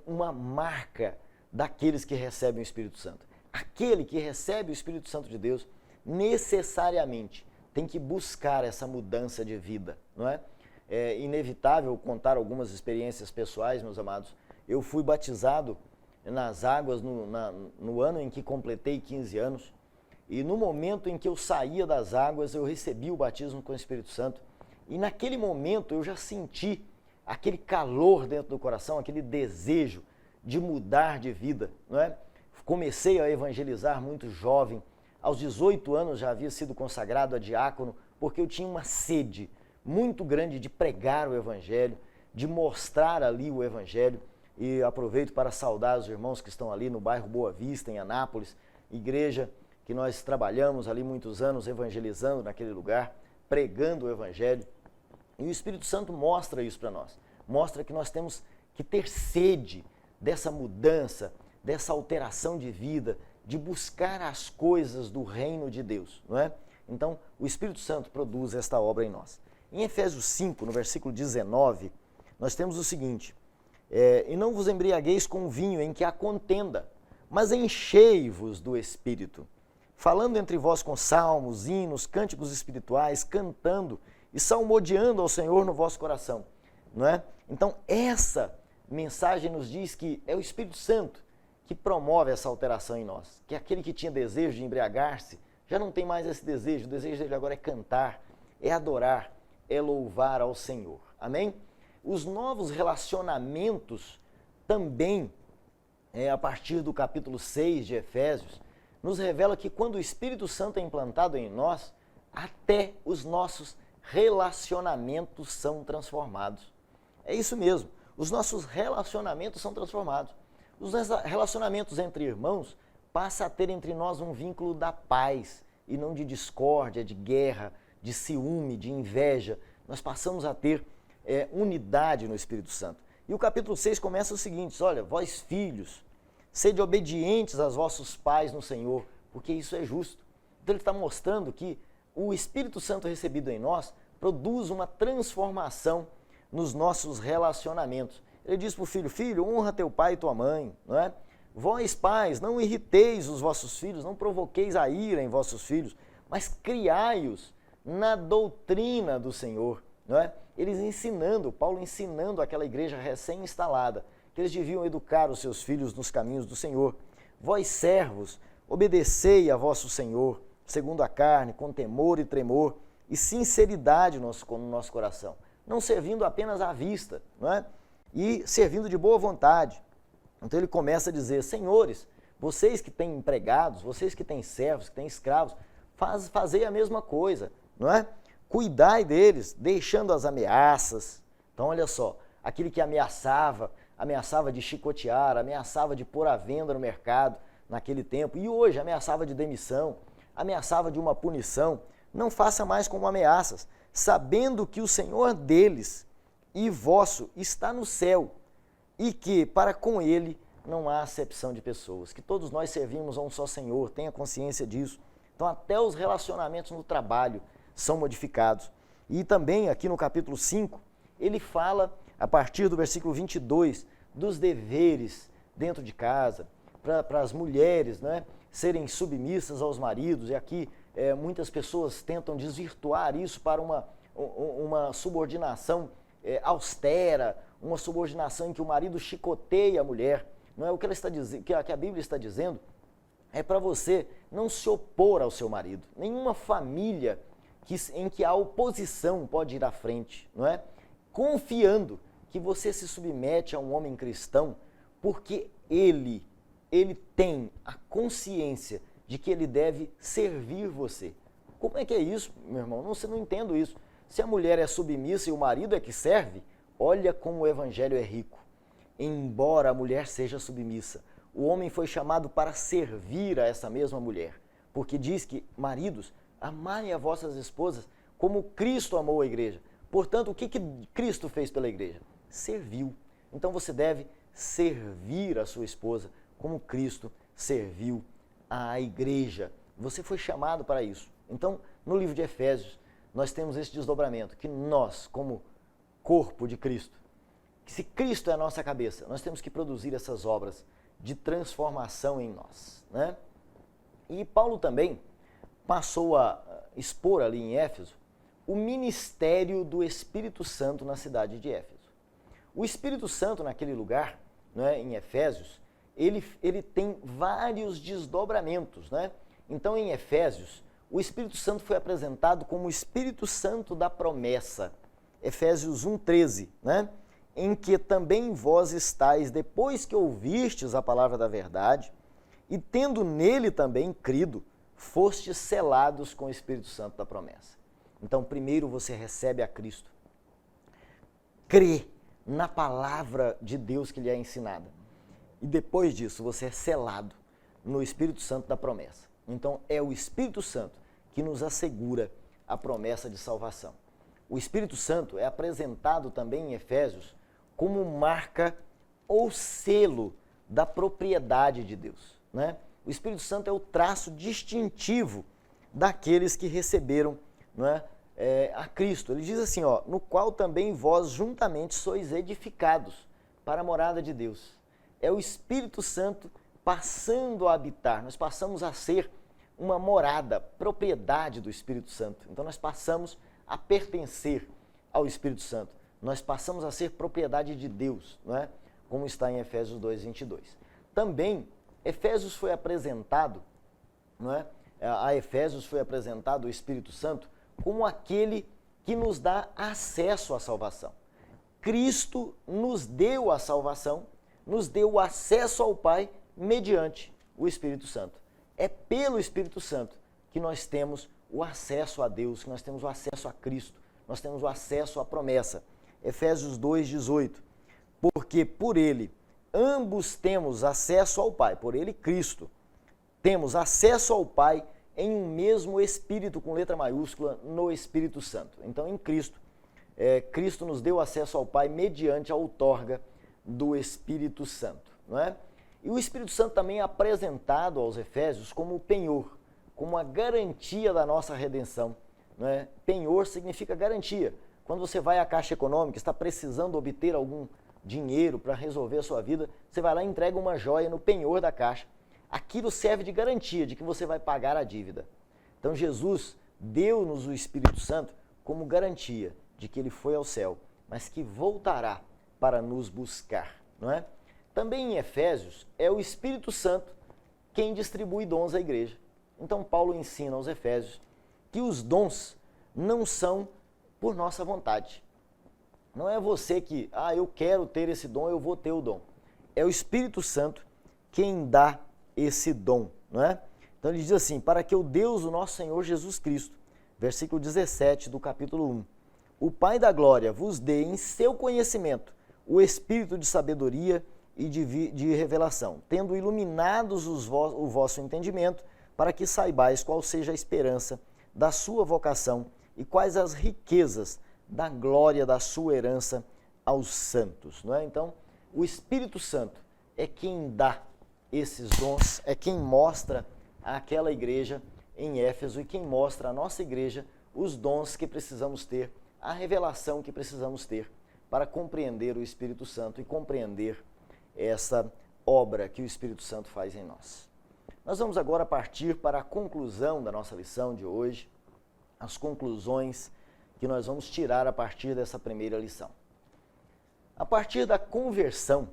uma marca daqueles que recebem o Espírito Santo. Aquele que recebe o Espírito Santo de Deus, necessariamente tem que buscar essa mudança de vida, não é? É inevitável contar algumas experiências pessoais, meus amados. Eu fui batizado nas águas no ano em que completei 15 anos, e no momento em que eu saía das águas, eu recebi o batismo com o Espírito Santo, e naquele momento eu já senti aquele calor dentro do coração, aquele desejo de mudar de vida, não é? Comecei a evangelizar muito jovem, aos 18 anos já havia sido consagrado a diácono, porque eu tinha uma sede muito grande de pregar o Evangelho, de mostrar ali o Evangelho, e aproveito para saudar os irmãos que estão ali no bairro Boa Vista, em Anápolis, igreja que nós trabalhamos ali muitos anos evangelizando naquele lugar, pregando o Evangelho. E o Espírito Santo mostra isso para nós, mostra que nós temos que ter sede dessa mudança, dessa alteração de vida, de buscar as coisas do reino de Deus, não é? Então, o Espírito Santo produz esta obra em nós. Em Efésios 5, no versículo 19, nós temos o seguinte, e não vos embriagueis com vinho em que há contenda, mas enchei-vos do Espírito, falando entre vós com salmos, hinos, cânticos espirituais, cantando e salmodiando ao Senhor no vosso coração, não é? Então, essa mensagem nos diz que é o Espírito Santo que promove essa alteração em nós, que aquele que tinha desejo de embriagar-se, já não tem mais esse desejo, o desejo dele agora é cantar, é adorar, é louvar ao Senhor. Amém? Os novos relacionamentos também, a partir do capítulo 6 de Efésios, nos revela que quando o Espírito Santo é implantado em nós, até os nossos relacionamentos são transformados. É isso mesmo, os nossos relacionamentos são transformados. Os relacionamentos entre irmãos passam a ter entre nós um vínculo da paz e não de discórdia, de guerra, de ciúme, de inveja. Nós passamos a ter unidade no Espírito Santo. E o capítulo 6 começa o seguinte, olha, vós filhos, sede obedientes aos vossos pais no Senhor, porque isso é justo. Então ele está mostrando que o Espírito Santo recebido em nós produz uma transformação nos nossos relacionamentos. Ele diz para o filho, filho, honra teu pai e tua mãe, não é? Vós, pais, não irriteis os vossos filhos, não provoqueis a ira em vossos filhos, mas criai-os na doutrina do Senhor, não é? Eles ensinando, Paulo ensinando aquela igreja recém-instalada, que eles deviam educar os seus filhos nos caminhos do Senhor. Vós, servos, obedecei a vosso Senhor, segundo a carne, com temor e tremor, e sinceridade no nosso coração, não servindo apenas à vista, não é? E servindo de boa vontade. Então ele começa a dizer, senhores, vocês que têm empregados, vocês que têm servos, que têm escravos, fazei a mesma coisa, não é? Cuidai deles, deixando as ameaças. Então olha só, aquele que ameaçava de chicotear, ameaçava de pôr à venda no mercado naquele tempo, e hoje ameaçava de demissão, ameaçava de uma punição, não faça mais como ameaças, sabendo que o Senhor deles e vosso está no céu, e que para com ele não há acepção de pessoas, que todos nós servimos a um só Senhor, tenha consciência disso. Então até os relacionamentos no trabalho são modificados. E também aqui no capítulo 5, ele fala, a partir do versículo 22, dos deveres dentro de casa, para as mulheres, né, serem submissas aos maridos, e aqui muitas pessoas tentam desvirtuar isso para uma subordinação austera, uma subordinação em que o marido chicoteia a mulher. Não é o que ela está dizendo, que a Bíblia está dizendo, é para você não se opor ao seu marido. Nenhuma família em que a oposição pode ir à frente, não é? Confiando que você se submete a um homem cristão porque ele tem a consciência de que ele deve servir você. Como é que é isso, meu irmão? Você não entende isso. Se a mulher é submissa e o marido é que serve, olha como o evangelho é rico. Embora a mulher seja submissa, o homem foi chamado para servir a essa mesma mulher, porque diz que, maridos, amai a vossas esposas como Cristo amou a igreja. Portanto, o que Cristo fez pela igreja? Serviu. Então você deve servir a sua esposa como Cristo serviu à igreja. Você foi chamado para isso. Então, no livro de Efésios, nós temos esse desdobramento, que nós, como corpo de Cristo, que se Cristo é a nossa cabeça, nós temos que produzir essas obras de transformação em nós, né? E Paulo também passou a expor ali em Éfeso o ministério do Espírito Santo na cidade de Éfeso. O Espírito Santo naquele lugar, né, em Efésios, ele tem vários desdobramentos, né? Então em Efésios, o Espírito Santo foi apresentado como o Espírito Santo da promessa, Efésios 1,13, né? Em que também vós estáis, depois que ouvistes a palavra da verdade, e tendo nele também crido, fostes selados com o Espírito Santo da promessa. Então, primeiro você recebe a Cristo, crê na palavra de Deus que lhe é ensinada, e depois disso você é selado no Espírito Santo da promessa. Então, é o Espírito Santo que nos assegura a promessa de salvação. O Espírito Santo é apresentado também em Efésios como marca ou selo da propriedade de Deus, né? O Espírito Santo é o traço distintivo daqueles que receberam, não é, a Cristo. Ele diz assim, ó, no qual também vós juntamente sois edificados para a morada de Deus. É o Espírito Santo passando a habitar, nós passamos a ser uma morada, propriedade do Espírito Santo. Então nós passamos a pertencer ao Espírito Santo. Nós passamos a ser propriedade de Deus, não é? Como está em Efésios 2:22. Também, Efésios foi apresentado, não é? A Efésios foi apresentado o Espírito Santo como aquele que nos dá acesso à salvação. Cristo nos deu a salvação, nos deu o acesso ao Pai mediante o Espírito Santo. É pelo Espírito Santo que nós temos o acesso a Deus, que nós temos o acesso a Cristo, nós temos o acesso à promessa. Efésios 2:18, porque por ele ambos temos acesso ao Pai, por ele Cristo, temos acesso ao Pai em um mesmo Espírito, com letra maiúscula, no Espírito Santo. Então em Cristo, Cristo nos deu acesso ao Pai mediante a outorga do Espírito Santo, não é? E o Espírito Santo também é apresentado aos Efésios como o penhor, como a garantia da nossa redenção, não é? Penhor significa garantia. Quando você vai à Caixa Econômica, está precisando obter algum dinheiro para resolver a sua vida, você vai lá e entrega uma joia no penhor da Caixa. Aquilo serve de garantia de que você vai pagar a dívida. Então Jesus deu-nos o Espírito Santo como garantia de que ele foi ao céu, mas que voltará para nos buscar, não é? Também em Efésios é o Espírito Santo quem distribui dons à igreja. Então Paulo ensina aos Efésios que os dons não são por nossa vontade. Não é você que, eu quero ter esse dom, eu vou ter o dom. É o Espírito Santo quem dá esse dom, não é? Então ele diz assim, para que o Deus, o nosso Senhor Jesus Cristo, versículo 17 do capítulo 1, o Pai da glória vos dê em seu conhecimento o espírito de sabedoria e de revelação, tendo iluminados o vosso entendimento, para que saibais qual seja a esperança da sua vocação e quais as riquezas da glória da sua herança aos santos, não é? Então, o Espírito Santo é quem dá esses dons, é quem mostra àquela igreja em Éfeso e quem mostra à nossa igreja os dons que precisamos ter, a revelação que precisamos ter para compreender o Espírito Santo e compreender essa obra que o Espírito Santo faz em nós. Nós vamos agora partir para a conclusão da nossa lição de hoje, as conclusões que nós vamos tirar a partir dessa primeira lição. A partir da conversão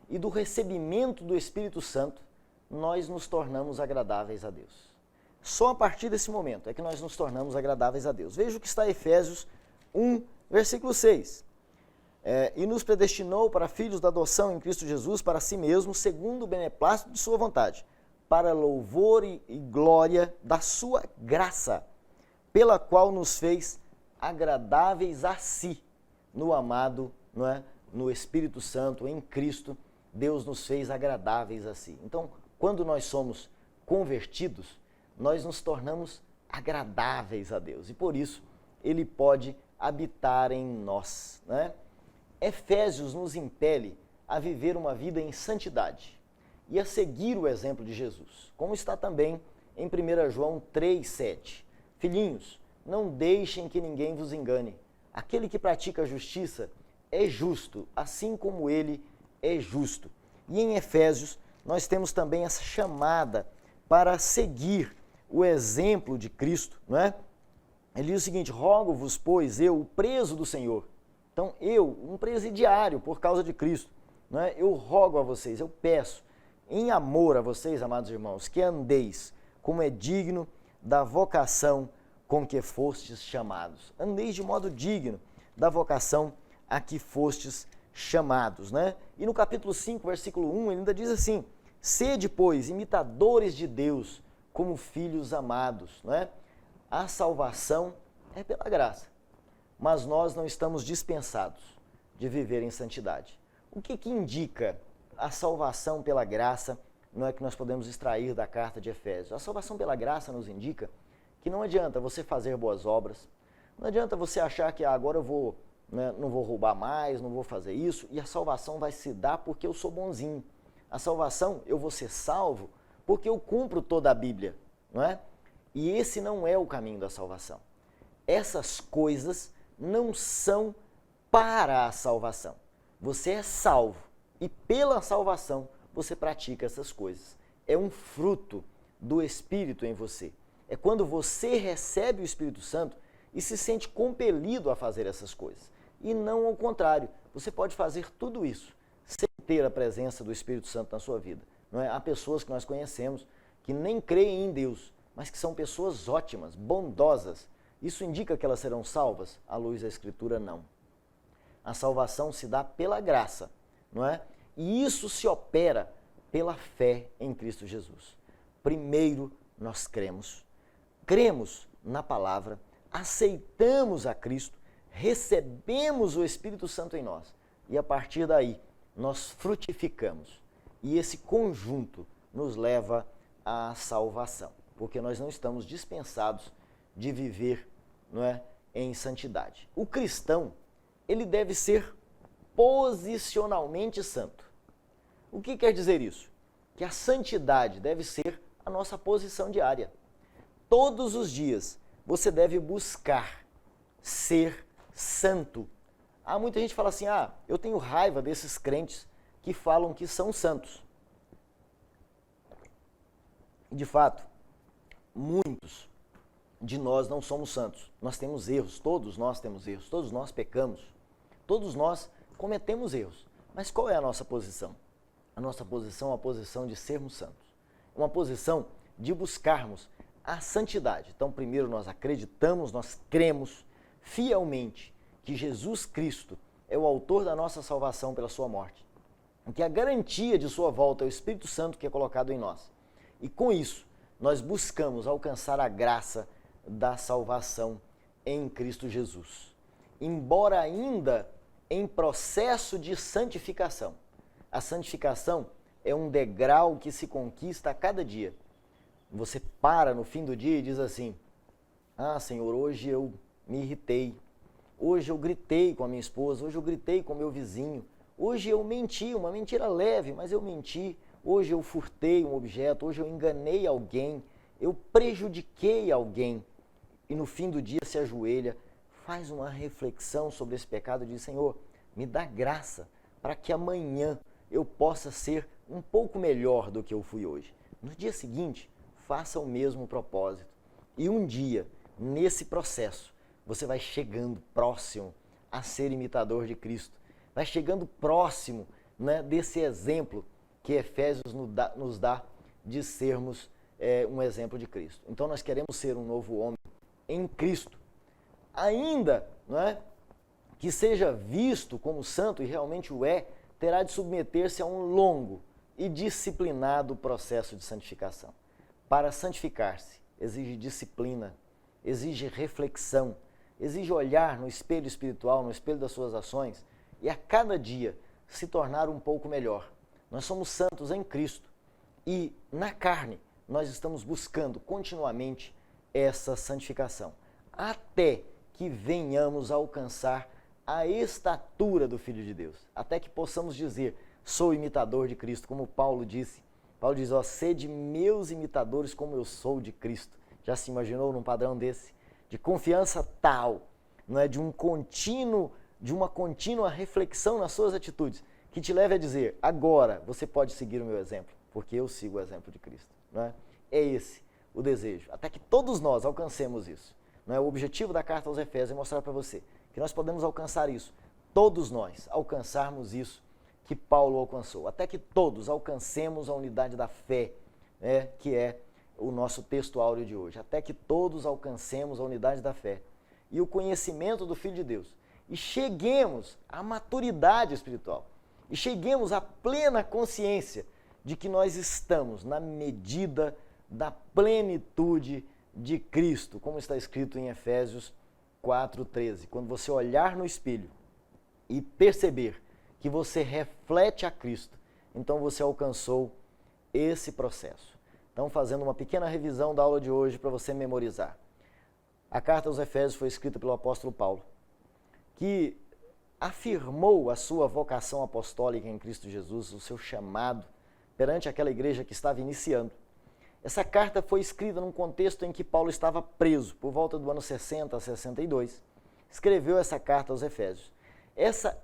e do recebimento do Espírito Santo, nós nos tornamos agradáveis a Deus. Só a partir desse momento é que nós nos tornamos agradáveis a Deus. Veja o que está em Efésios 1, versículo 6. E nos predestinou para filhos da adoção em Cristo Jesus para si mesmo, segundo o beneplácito de sua vontade, para louvor e glória da sua graça, pela qual nos fez agradáveis a si, no amado, não é? No Espírito Santo, em Cristo, Deus nos fez agradáveis a si. Então, quando nós somos convertidos, nós nos tornamos agradáveis a Deus e por isso Ele pode habitar em nós, né? Efésios nos impele a viver uma vida em santidade e a seguir o exemplo de Jesus, como está também em 1 João 3,7. Filhinhos, não deixem que ninguém vos engane. Aquele que pratica a justiça é justo, assim como ele é justo. E em Efésios, nós temos também essa chamada para seguir o exemplo de Cristo, não é? Ele diz o seguinte: rogo-vos, pois, eu, o preso do Senhor. Então, eu, um presidiário por causa de Cristo, não é? Eu rogo a vocês, eu peço, em amor a vocês, amados irmãos, que andeis como é digno da vocação com que fostes chamados. Andeis de modo digno da vocação a que fostes chamados, né? E no capítulo 5, versículo 1, ele ainda diz assim: sede, pois, imitadores de Deus, como filhos amados, não é? A salvação é pela graça, mas nós não estamos dispensados de viver em santidade. O que indica a salvação pela graça, não é que nós podemos extrair da carta de Efésios? A salvação pela graça nos indica que não adianta você fazer boas obras, não adianta você achar que agora eu vou, né, não vou roubar mais, não vou fazer isso, e a salvação vai se dar porque eu sou bonzinho. A salvação, eu vou ser salvo porque eu cumpro toda a Bíblia, não é? E esse não é o caminho da salvação. Essas coisas não são para a salvação. Você é salvo e pela salvação você pratica essas coisas. É um fruto do Espírito em você. É quando você recebe o Espírito Santo e se sente compelido a fazer essas coisas. E não ao contrário. Você pode fazer tudo isso sem ter a presença do Espírito Santo na sua vida. Não é? Há pessoas que nós conhecemos que nem creem em Deus, mas que são pessoas ótimas, bondosas. Isso indica que elas serão salvas? À luz da Escritura, não. A salvação se dá pela graça, não é? E isso se opera pela fé em Cristo Jesus. Primeiro, nós cremos na palavra, aceitamos a Cristo, recebemos o Espírito Santo em nós e a partir daí nós frutificamos. E esse conjunto nos leva à salvação, porque nós não estamos dispensados de viver, não é, em santidade. O cristão, ele deve ser posicionalmente santo. O que quer dizer isso? Que a santidade deve ser a nossa posição diária. Todos os dias você deve buscar ser santo. Há muita gente que fala assim: eu tenho raiva desses crentes que falam que são santos. De fato, muitos de nós não somos santos. Nós temos erros, todos nós temos erros, todos nós pecamos, todos nós cometemos erros. Mas qual é a nossa posição? A nossa posição é uma posição de sermos santos. Uma posição de buscarmos a santidade. Então, primeiro nós acreditamos, nós cremos fielmente que Jesus Cristo é o autor da nossa salvação pela sua morte. Que a garantia de sua volta é o Espírito Santo que é colocado em nós. E com isso, nós buscamos alcançar a graça da salvação em Cristo Jesus. Embora ainda em processo de santificação. A santificação é um degrau que se conquista a cada dia. Você para no fim do dia e diz assim: Ah, Senhor, hoje eu me irritei. Hoje eu gritei com a minha esposa, hoje eu gritei com o meu vizinho. Hoje eu menti, uma mentira leve, mas eu menti. Hoje eu furtei um objeto, hoje eu enganei alguém, eu prejudiquei alguém. E no fim do dia se ajoelha, faz uma reflexão sobre esse pecado e diz: Senhor, me dá graça para que amanhã eu possa ser um pouco melhor do que eu fui hoje. No dia seguinte, faça o mesmo propósito. E um dia, nesse processo, você vai chegando próximo a ser imitador de Cristo. Vai chegando próximo, né, desse exemplo que Efésios nos dá de sermos um exemplo de Cristo. Então nós queremos ser um novo homem em Cristo. Ainda, não é, que seja visto como santo, e realmente o é, terá de submeter-se a um longo e disciplinado processo de santificação. Para santificar-se, exige disciplina, exige reflexão, exige olhar no espelho espiritual, no espelho das suas ações, e a cada dia se tornar um pouco melhor. Nós somos santos em Cristo e na carne nós estamos buscando continuamente essa santificação, até que venhamos a alcançar a estatura do Filho de Deus, até que possamos dizer: sou imitador de Cristo, como Paulo disse. Paulo diz: ó, sede meus imitadores como eu sou de Cristo. Já se imaginou num padrão desse? De confiança tal, não é, de uma contínua reflexão nas suas atitudes, que te leve a dizer: agora você pode seguir o meu exemplo, porque eu sigo o exemplo de Cristo. Não é? É esse o desejo, até que todos nós alcancemos isso. Não é? O objetivo da carta aos Efésios é mostrar para você que nós podemos alcançar isso, todos nós alcançarmos isso que Paulo alcançou, até que todos alcancemos a unidade da fé, né, que é o nosso texto áureo de hoje, até que todos alcancemos a unidade da fé e o conhecimento do Filho de Deus, e cheguemos à maturidade espiritual, e cheguemos à plena consciência de que nós estamos na medida da plenitude de Cristo, como está escrito em Efésios 4:13. Quando você olhar no espelho e perceber que você reflete a Cristo, então você alcançou esse processo. Então, fazendo uma pequena revisão da aula de hoje para você memorizar. A carta aos Efésios foi escrita pelo apóstolo Paulo, que afirmou a sua vocação apostólica em Cristo Jesus, o seu chamado perante aquela igreja que estava iniciando. Essa carta foi escrita num contexto em que Paulo estava preso, por volta do ano 60 a 62. Escreveu essa carta aos Efésios.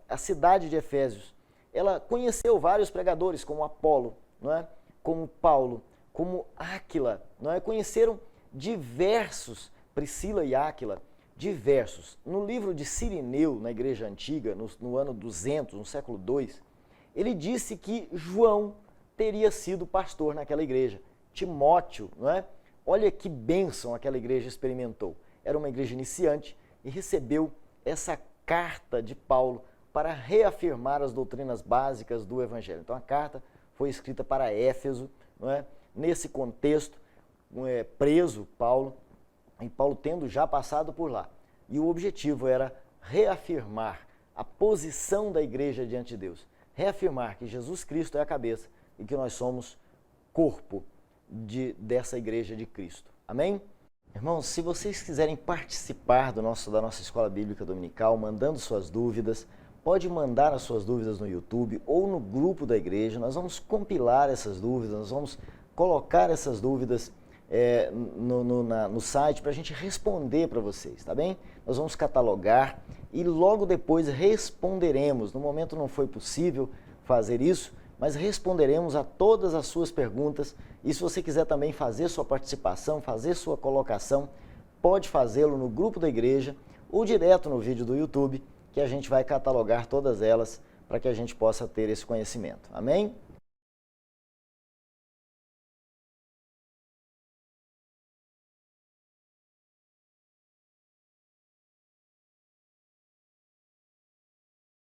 A cidade de Efésios, ela conheceu vários pregadores, como Apolo, não é? Como Paulo, como Áquila, não é? Conheceram diversos, Priscila e Áquila, diversos. No livro de Cirineu, na igreja antiga, no ano 200, no século II, ele disse que João teria sido pastor naquela igreja. Timóteo, não é? Olha que bênção aquela igreja experimentou. Era uma igreja iniciante e recebeu essa carta de Paulo para reafirmar as doutrinas básicas do Evangelho. Então a carta foi escrita para Éfeso, não é? Nesse contexto, preso Paulo, e Paulo tendo já passado por lá. E o objetivo era reafirmar a posição da igreja diante de Deus, reafirmar que Jesus Cristo é a cabeça e que nós somos corpo dessa igreja de Cristo. Amém? Irmãos, se vocês quiserem participar da nossa escola bíblica dominical, mandando suas dúvidas, pode mandar as suas dúvidas no YouTube ou no grupo da igreja. Nós vamos compilar essas dúvidas, nós vamos colocar essas dúvidas no site para a gente responder para vocês, tá bem? Nós vamos catalogar e logo depois responderemos. No momento não foi possível fazer isso, mas responderemos a todas as suas perguntas. E se você quiser também fazer sua participação, fazer sua colocação, pode fazê-lo no grupo da igreja ou direto no vídeo do YouTube, que a gente vai catalogar todas elas para que a gente possa ter esse conhecimento. Amém?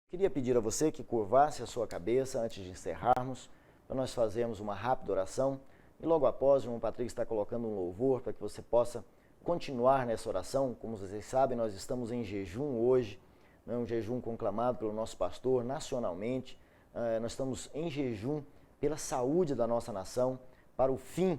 Queria pedir a você que curvasse a sua cabeça antes de encerrarmos, para nós fazermos uma rápida oração. E logo após, o irmão Patrick está colocando um louvor para que você possa continuar nessa oração. Como vocês sabem, nós estamos em jejum hoje, né? Um jejum conclamado pelo nosso pastor nacionalmente. Nós estamos em jejum pela saúde da nossa nação, para o fim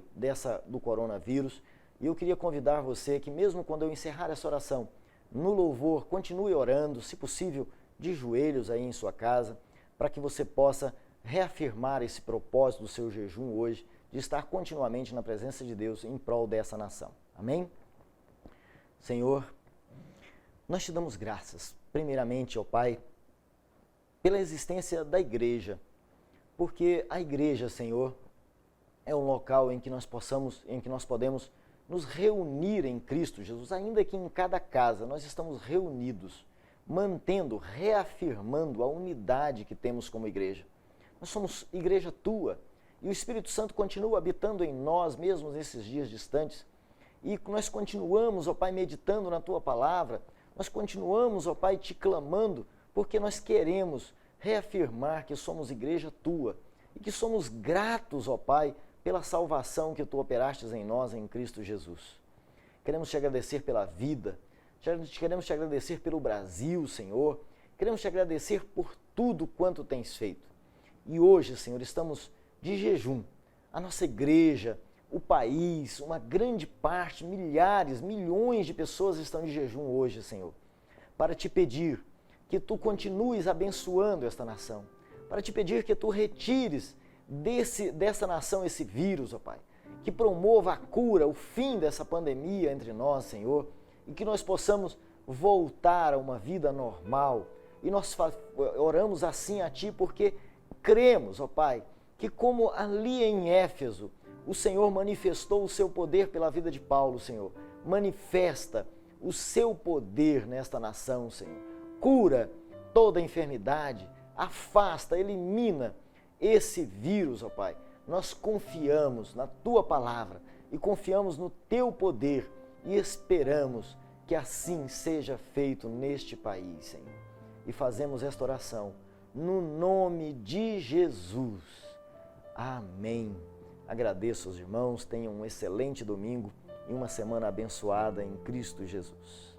do coronavírus. E eu queria convidar você que mesmo quando eu encerrar essa oração, no louvor, continue orando, se possível, de joelhos aí em sua casa, para que você possa reafirmar esse propósito do seu jejum hoje, de estar continuamente na presença de Deus em prol dessa nação. Amém? Senhor, nós te damos graças, primeiramente, ó Pai, pela existência da igreja, porque a igreja, Senhor, é um local em que nós podemos nos reunir em Cristo Jesus, ainda que em cada casa nós estamos reunidos, mantendo, reafirmando a unidade que temos como igreja. Nós somos igreja tua e o Espírito Santo continua habitando em nós, mesmo nesses dias distantes, e nós continuamos, ó Pai, meditando na tua palavra, nós continuamos, ó Pai, te clamando, porque nós queremos reafirmar que somos igreja tua e que somos gratos, ó Pai, pela salvação que tu operastes em nós, em Cristo Jesus. Queremos te agradecer pela vida, queremos te agradecer pelo Brasil, Senhor, queremos te agradecer por tudo quanto tens feito. E hoje, Senhor, estamos de jejum. A nossa igreja, o país, uma grande parte, milhares, milhões de pessoas estão de jejum hoje, Senhor, para te pedir que tu continues abençoando esta nação, para te pedir que tu retires dessa nação esse vírus, ó Pai, que promova a cura, o fim dessa pandemia entre nós, Senhor, e que nós possamos voltar a uma vida normal. E nós oramos assim a Ti porque cremos, ó Pai, que como ali em Éfeso, o Senhor manifestou o seu poder pela vida de Paulo, Senhor, manifesta o seu poder nesta nação, Senhor. Cura toda enfermidade, afasta, elimina esse vírus, ó Pai. Nós confiamos na Tua palavra e confiamos no Teu poder e esperamos que assim seja feito neste país, Senhor. E fazemos esta oração no nome de Jesus. Amém. Agradeço aos irmãos, tenham um excelente domingo e uma semana abençoada em Cristo Jesus.